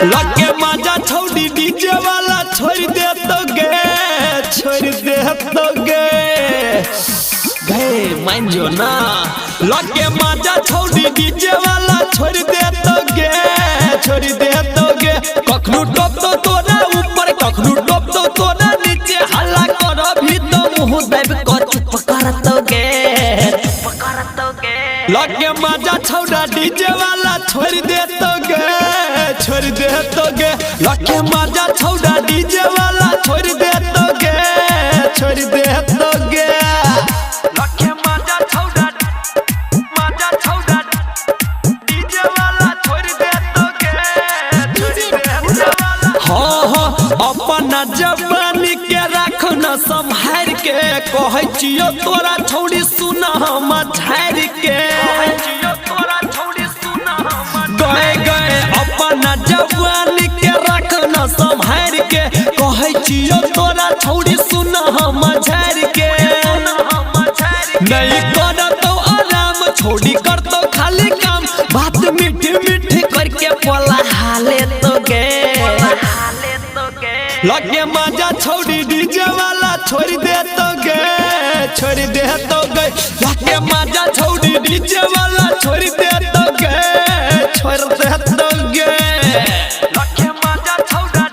लगे मजा छौड़ी डीजे वाला छोड़ दे तो गे गए मान जो ना। लगे मजा छौड़ी डीजे वाला छोड़ दे तो गे कखनू टप तो तोरा ऊपर कखनू टप तो तोरा नीचे हल्ला कर भी तो मुंह दाब कर चुप कर तो गे। लगे मजा छौड़ा डीजे वाला छोड़ दे तो गे लगे मजा छौड़ा डीजे वाला छोड़ दे तो गे लगे मजा छौड़ा डीजे वाला छोड़ दे तो गे। हाँ अपना जवानी के राख न संभार के कहे छियो तोरा छौड़ी सुना हम झार के गए अपना जवानी के राख न संभार के कहे छियो तोरा छौड़ी सुना हम झार के। नहीं कर तो आराम छोड़ी कर तो खाली काम बात मीठी मीठी करके बोला हाले तो गे। लगे मजा छौड़ी डीजे वाला छोड़ दे तो गे लगे मजा छौड़ी डीजे वाला छोड़ दे तो गे लगे मजा छौड़ा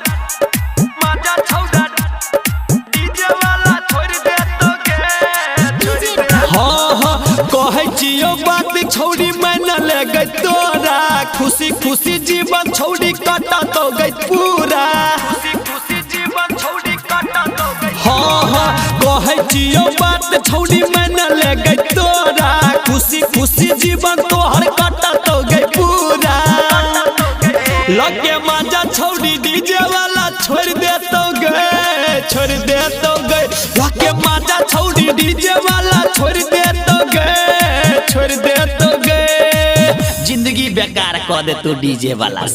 डीजे वाला छोड़ दे तो गे। हाँ कहे छियो बात छौड़ी मैंने ले गई तोरा खुशी खुशी जीवन छौड़ी काटा तो गई पूरा। हाँ कहे छियो बात छौड़ी मैंने ले गई तोरा खुशी खुशी जीवन तोहर काटा तो गई पूरा। लगे मजा छौड़ी डीजे वाला छोड़ दे तो गे लगे मजा छौड़ी डीजे वाला छोड़ दे तो गे जिंदगी बेकार कर दे तू डीजे वाला।